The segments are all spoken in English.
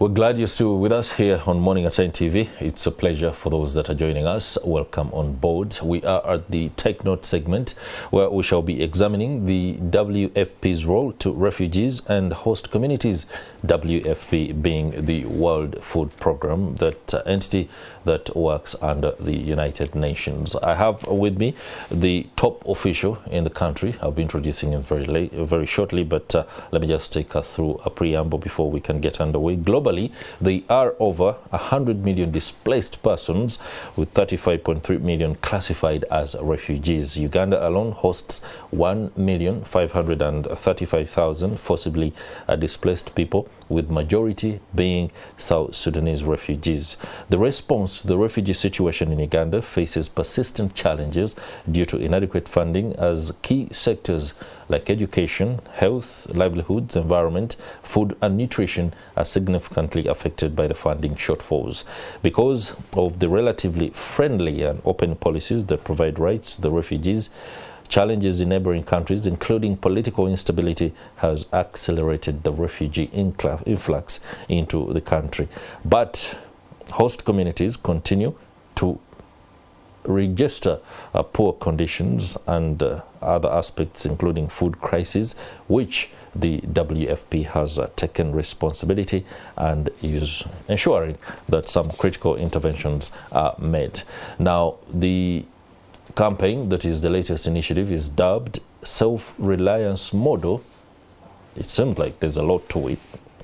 We're glad you're still with us here on Morning at 10 TV. It's a pleasure for those that are joining us. Welcome on board. We are at the Take Note segment, where we shall be examining the WFP's role to refugees and host communities. WFP being the World Food Program, that entity that works under the United Nations. I have with me the top official in the country. I'll be introducing him very shortly, but let me just take us through a preamble before we can get underway. Globally, there are over 100 million displaced persons, with 35.3 million classified as refugees. Uganda alone hosts 1,535,000 forcibly displaced people, with majority being South Sudanese refugees. The response to the refugee situation in Uganda faces persistent challenges due to inadequate funding, as key sectors like education, health, livelihoods, environment, food and nutrition are significantly affected by the funding shortfalls. Because of the relatively friendly and open policies that provide rights to the refugees, challenges in neighboring countries, including political instability, has accelerated the refugee influx into the country. But host communities continue to register poor conditions and other aspects, including food crises, which the WFP has taken responsibility and is ensuring that some critical interventions are made. Now, the campaign, that is the latest initiative, is dubbed Self-Reliance Model. It seems like there's a lot to it.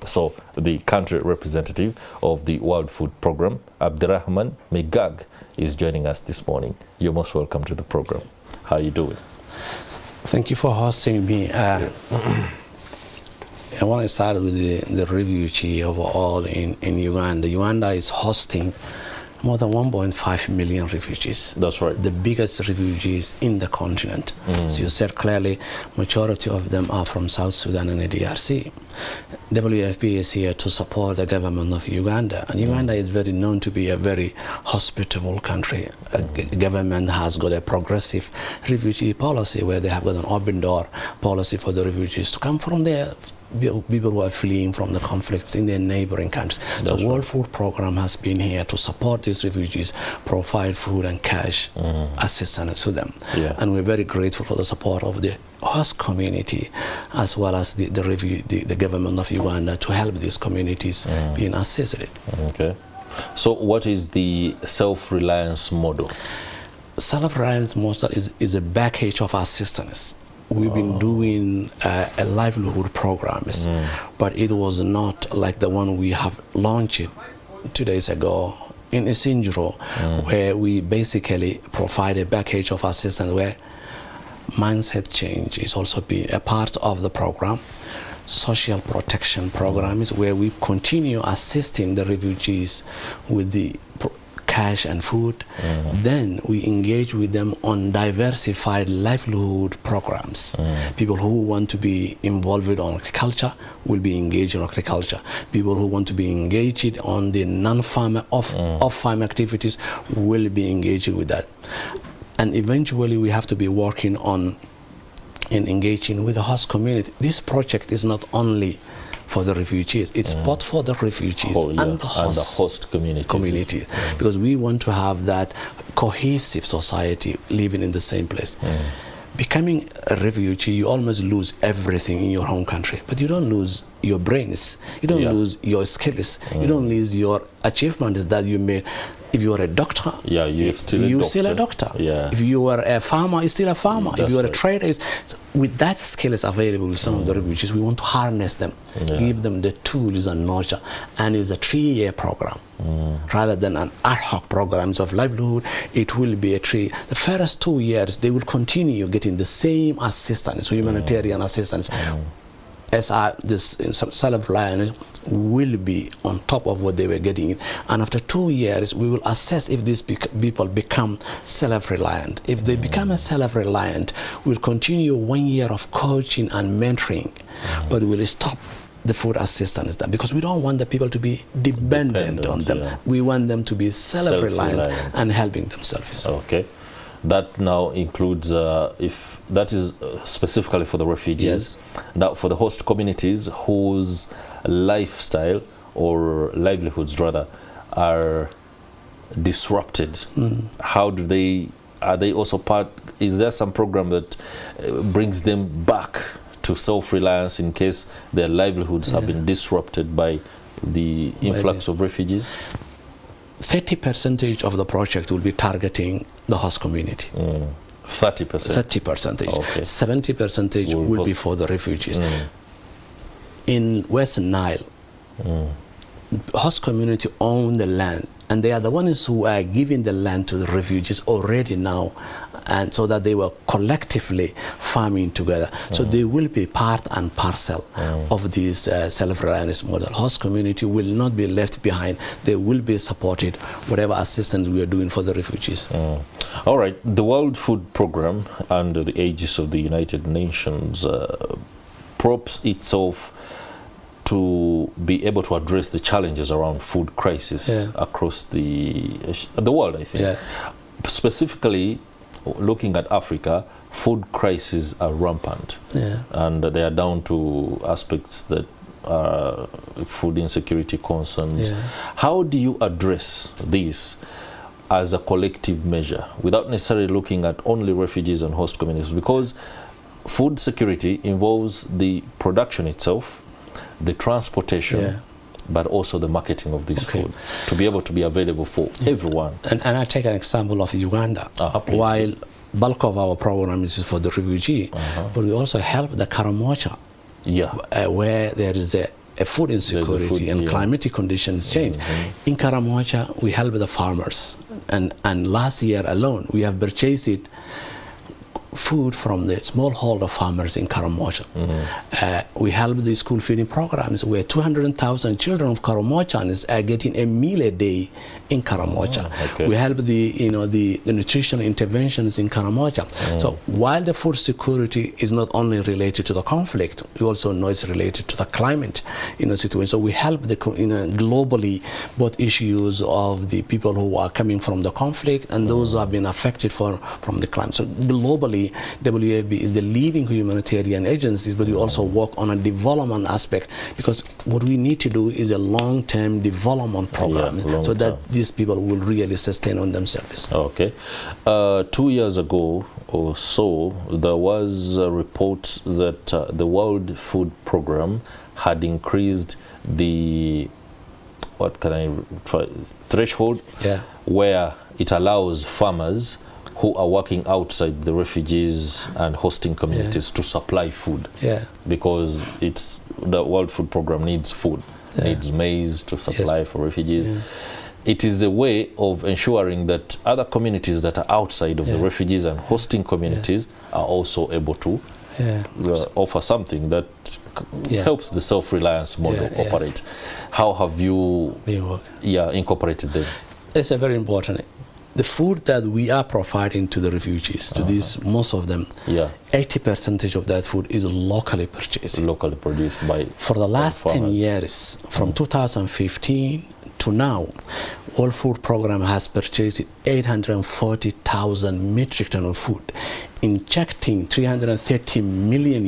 So the country representative of the World Food Program, Abdirahman Meygag, is joining us this morning. You're most welcome to the program. How are you doing? Thank you for hosting me. I want to start with the refugee overall in Uganda. Uganda is hosting more than 1.5 million refugees. That's right. The biggest refugees in the continent. So you said clearly, majority of them are from South Sudan and the DRC. WFP is here to support the government of Uganda, and Uganda is very known to be a very hospitable country. Government has got a progressive refugee policy, where they have got an open door policy for the refugees to come from there, people who are fleeing from the conflicts in their neighboring countries. The World Food Program has been here to support these refugees, provide food and cash assistance to them. And we're very grateful for the support of the host community, as well as the government of Uganda, to help these communities being assisted. Okay. So what is the self-reliance model? Self-reliance model is a package of assistance. We've been doing a livelihood programs, but it was not like the one we have launched 2 days ago in Isinjiro, where we basically provide a package of assistance where mindset change is also be a part of the program. Social protection program is where we continue assisting the refugees with the cash and food. Then we engage with them on diversified livelihood programs. People who want to be involved in agriculture will be engaged in agriculture. People who want to be engaged on the non-farm off-farm activities will be engaged with that. And eventually we have to be working on and engaging with the host community. This project is not only for the refugees, it's both for the refugees and the host community. Because we want to have that cohesive society living in the same place. Becoming a refugee, you almost lose everything in your home country, but you don't lose your brains, you don't lose your skills, you don't lose your achievements that you made. If you are a doctor, you're still a doctor. If you are a farmer, you're still a farmer. If you are a trader, with that skills available with some of the refugees, we want to harness them, give them the tools and nurture. And it's a 3-year program. Rather than an ad hoc programs of livelihood, it will be the first 2 years, they will continue getting the same assistance, humanitarian assistance. This self-reliance will be on top of what they were getting. And after 2 years, we will assess if these people become self-reliant. If they become self-reliant, we'll continue 1 year of coaching and mentoring, but we'll stop the food assistance, because we don't want the people to be dependent on them. We want them to be self-reliant and helping themselves. Okay. That now includes, if that is specifically for the refugees, now for the host communities whose lifestyle or livelihoods rather, are disrupted, how do they, are they also part, is there some program that brings them back to self-reliance in case their livelihoods have been disrupted by the influx of refugees? 30% of the project will be targeting the host community. 30%? 30%. Okay. 70% will be for the refugees. In Western Nile, the host community own the land, and they are the ones who are giving the land to the refugees already now, and so that they were collectively farming together. So they will be part and parcel of this self-reliance model. Host community will not be left behind. They will be supported, whatever assistance we are doing for the refugees. All right, the World Food Programme, under the aegis of the United Nations, props itself to be able to address the challenges around food crisis across the world, I think. Specifically, looking at Africa, food crises are rampant, and they are down to aspects that are food insecurity concerns. How do you address this as a collective measure without necessarily looking at only refugees and host communities? Because food security involves the production itself, the transportation, but also the marketing of this food to be able to be available for everyone. And I take an example of Uganda. While bulk of our program is for the refugee, but we also help the Karamoja, where there is a food insecurity and climatic conditions change. In Karamoja, we help the farmers, and last year alone, we have purchased food from the smallholder farmers in Karamoja. We help the school feeding programs where 200,000 children of Karamojanis are getting a meal a day in Karamoja. We help the nutritional interventions in Karamoja. So while the food security is not only related to the conflict, we also know it's related to the climate situation. So we help the globally both issues of the people who are coming from the conflict and those who have been affected from the climate. So globally, WFP is the leading humanitarian agency, but we also work on a development aspect, because what we need to do is a long-term development program so that these people will really sustain on themselves. 2 years ago or so, there was a report that the World Food Programme had increased the threshold where it allows farmers who are working outside the refugees and hosting communities to supply food, because the World Food Programme needs food, needs maize to supply for refugees. It is a way of ensuring that other communities that are outside of the refugees and hosting communities are also able to offer something that helps the self-reliance model operate. How have you incorporated them? It's a very important. The food that we are providing to the refugees, to these, most of them, 80% of that food is locally purchased. Locally produced by For the last 10 years, from 2015 to now, World Food Programme has purchased 840,000 metric tons of food, injecting $330 million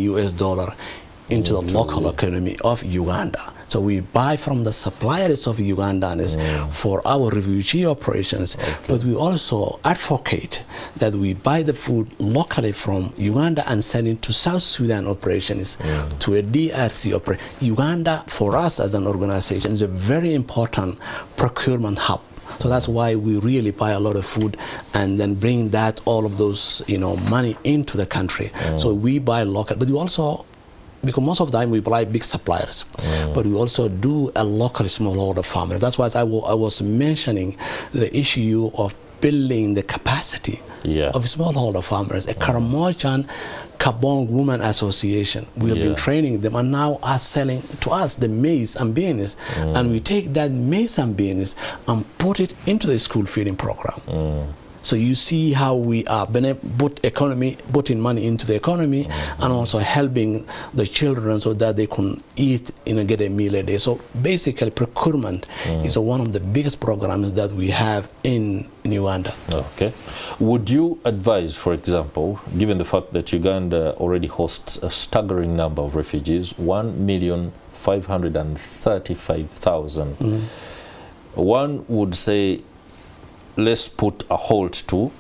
into the local economy of Uganda. So we buy from the suppliers of Ugandans for our refugee operations, but we also advocate that we buy the food locally from Uganda and send it to South Sudan operations, to a DRC operation. Uganda, for us as an organization, is a very important procurement hub. So that's why we really buy a lot of food and then bring that, all of those, money into the country. So we buy local, but we also, because most of the time we buy big suppliers, but we also do a local smallholder farmer. That's why I was mentioning the issue of building the capacity of smallholder farmers. A Karamojan Kabong Women Association, we have been training them and now are selling to us the maize and beans, and we take that maize and beans and put it into the school feeding program. So you see how we are putting money into the economy and also helping the children so that they can eat, get a meal a day. So basically procurement is one of the biggest programs that we have in Uganda. Would you advise, for example, given the fact that Uganda already hosts a staggering number of refugees, 1,500,000 535,000. One would say, let's put a halt to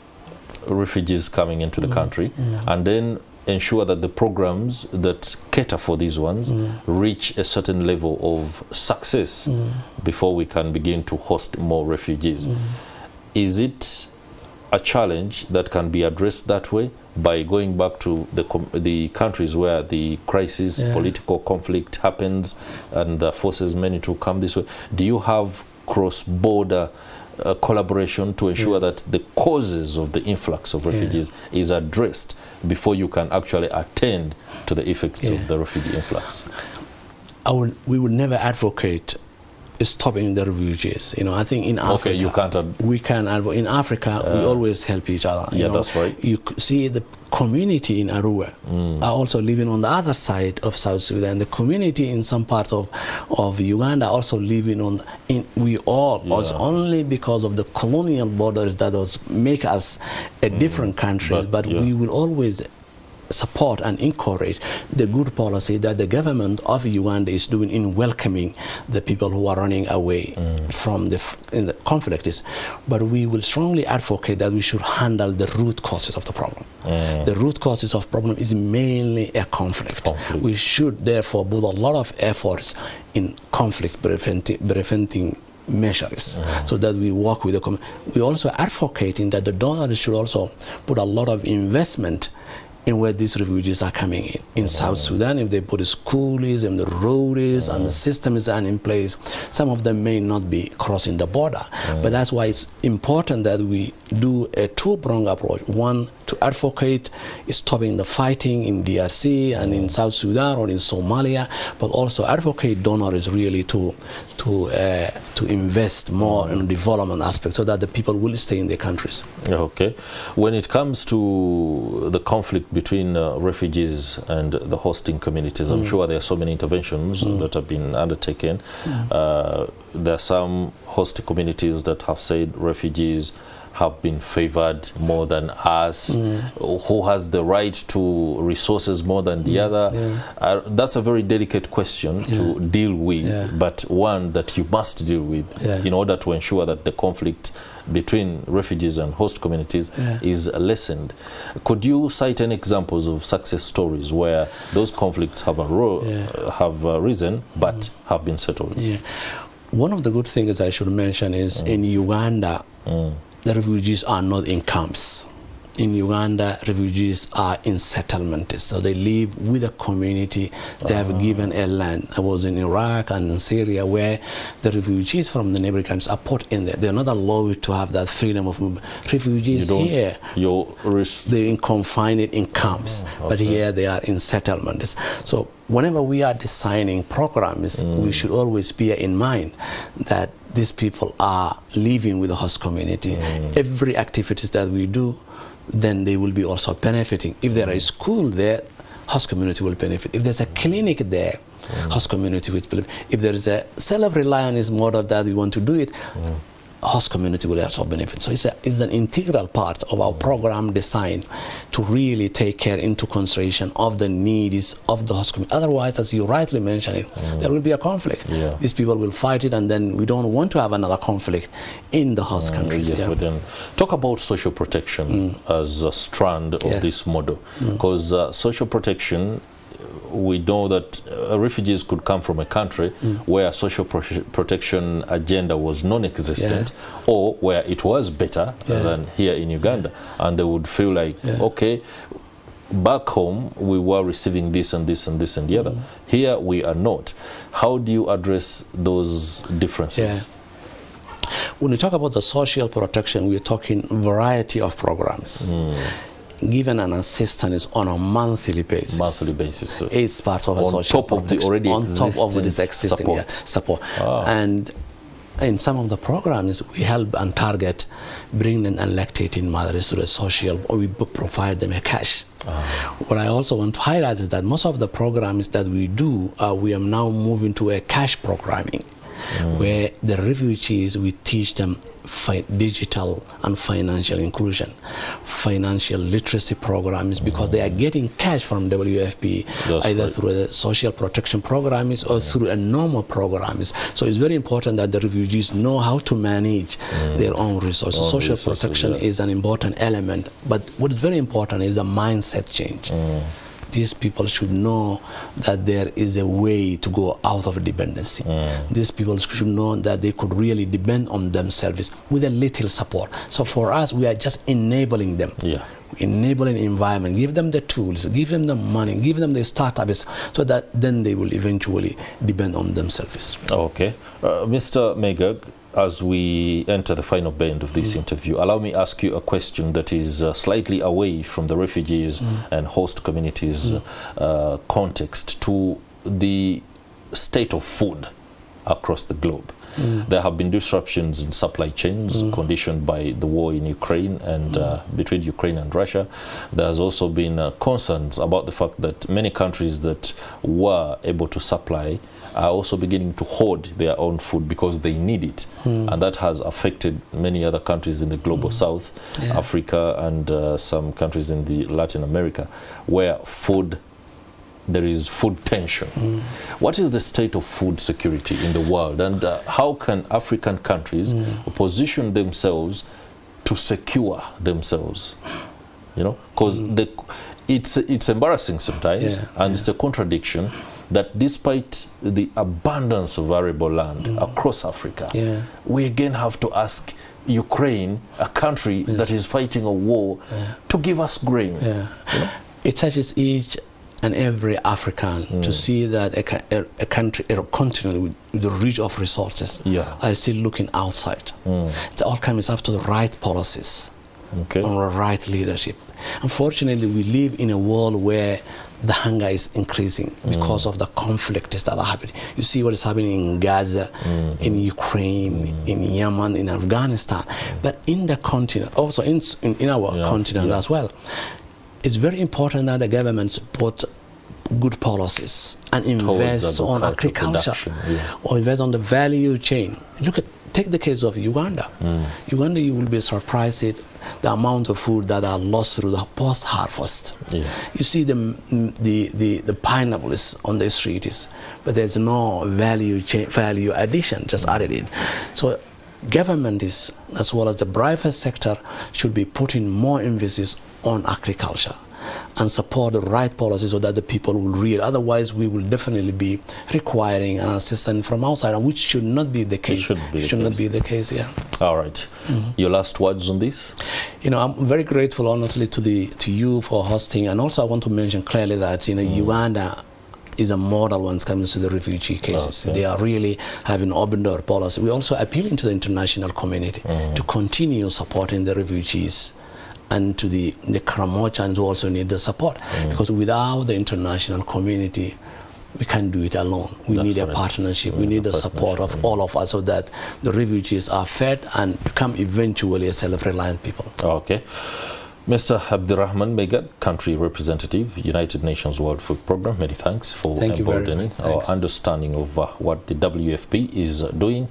refugees coming into the country, and then ensure that the programs that cater for these ones reach a certain level of success before we can begin to host more refugees. Is it a challenge that can be addressed that way, by going back to the countries where the crisis, political conflict happens, and forces many to come this way? Do you have cross-border collaboration to ensure that the causes of the influx of refugees is addressed before you can actually attend to the effects of the refugee influx? We would never advocate stopping the refugees. You know, I think in Africa, you can't we can. In Africa, we always help each other. You know? That's right. You see the community in Arua are also living on the other side of South Sudan. The community in some parts of Uganda also living on. We all it's only because of the colonial borders that make us a different country. But we will always support and encourage the good policy that the government of Uganda is doing in welcoming the people who are running away from the conflict. But we will strongly advocate that we should handle the root causes of the problem. The root causes of problem is mainly a conflict. We should therefore put a lot of efforts in conflict preventing measures, so that we work with the community. We also advocating that the donors should also put a lot of investment in where these refugees are coming in South Sudan. If they put the schools and the roads and the systems are in place, some of them may not be crossing the border. But that's why it's important that we do a two-pronged approach. One, to advocate stopping the fighting in DRC and in South Sudan or in Somalia, but also advocate donors really to invest more in development aspects so that the people will stay in their countries. Okay. When it comes to the conflict between refugees and the hosting communities, I'm sure there are so many interventions that have been undertaken. There are some host communities that have said refugees have been favored more than us. Who has the right to resources more than the other? That's a very delicate question to deal with, but one that you must deal with in order to ensure that the conflict between refugees and host communities is lessened. Could you cite any examples of success stories where those conflicts have risen but have been settled? One of the good things I should mention is in Uganda, the refugees are not in camps. In Uganda, refugees are in settlements, so they live with a community. They have given a land. I was in Iraq and in Syria, where the refugees from the neighboring countries are put in there. They're not allowed to have that freedom of movement. Refugees here, they're confined in camps, but here they are in settlements. So whenever we are designing programs, we should always bear in mind that these people are living with the host community. Every activities that we do, then they will be also benefiting. If there is a school there, host community will benefit. If there's a clinic there, host community will benefit. If there is a self-reliance model that we want to do it, host community will also benefit. So it's an integral part of our program design to really take care into consideration of the needs of the host community. Otherwise, as you rightly mentioned, there will be a conflict. These people will fight it, and then we don't want to have another conflict in the host countries. Talk about social protection as a strand of this model, because social protection, we know that refugees could come from a country where social protection agenda was non-existent, or where it was better than here in Uganda, and they would feel like, okay, back home we were receiving this and this and this and the other. Here we are not. How do you address those differences? When we talk about the social protection, we're talking variety of programs. Given an assistance on a monthly basis. So it's part of a social protection. On top of this existing support. And in some of the programs, we help and target pregnant and lactating mothers to the social, or we provide them a cash. What I also want to highlight is that most of the programs that we do, we are now moving to a cash programming. where the refugees, we teach them digital and financial inclusion, financial literacy programs, because they are getting cash from WFP, either through the social protection programs or through a normal programs. So it's very important that the refugees know how to manage their own resources. Social protection is an important element, but what is very important is a mindset change. These people should know that there is a way to go out of dependency. These people should know that they could really depend on themselves with a little support. So for us, we are just enabling them. Enabling environment, give them the tools, give them the money, give them the startups, so that then they will eventually depend on themselves. Okay. Mr. Meygag, as we enter the final bend of this interview, allow me ask you a question that is slightly away from the refugees and host communities context to the state of food across the globe. There have been disruptions in supply chains conditioned by the war in Ukraine and between Ukraine and Russia. There has also been concerns about the fact that many countries that were able to supply are also beginning to hoard their own food because they need it. And that has affected many other countries in the global south, Africa, and some countries in the Latin America, where there is food tension. What is the state of food security in the world, and how can African countries position themselves to secure themselves? You know, because it's embarrassing sometimes, and it's a contradiction that despite the abundance of arable land across Africa, we again have to ask Ukraine, a country that is fighting a war, to give us grain. You know? It touches each and every African to see that a country, a continent with the reach of resources are still looking outside. It all comes up to the right policies, and the right leadership. Unfortunately, we live in a world where the hunger is increasing because of the conflicts that are happening. You see what is happening in Gaza, in Ukraine, in Yemen, in Afghanistan, but in the continent, also in our continent as well. It's very important that the government support good policies and invest on agriculture or invest on the value chain. Take the case of Uganda. Uganda, you will be surprised at the amount of food that are lost through the post-harvest. You see the pineapples on the streets, but there's no value addition just added in. So government is, as well as the private sector, should be putting more emphasis on agriculture and support the right policies so that the people will read. Otherwise, we will definitely be requiring an assistance from outside, which should not be the case. It should not be the case. All right. Your last words on this? You know, I'm very grateful, honestly, to you for hosting, and also I want to mention clearly that Uganda is a model when it comes to the refugee cases. They are really having open door policy. We're also appealing to the international community to continue supporting the refugees, and to the Karamochans who also need the support, because without the international community, we can't do it alone. We need a partnership. We need the support of all of us so that the refugees are fed and become eventually a self-reliant people. Okay. Mr. Abdirahman Meygag, Country Representative, United Nations World Food Programme, many thanks for emboldening our understanding of what the WFP is doing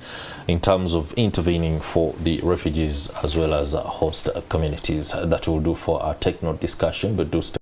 in terms of intervening for the refugees as well as host communities. That will do for our Take Note discussion, but do stay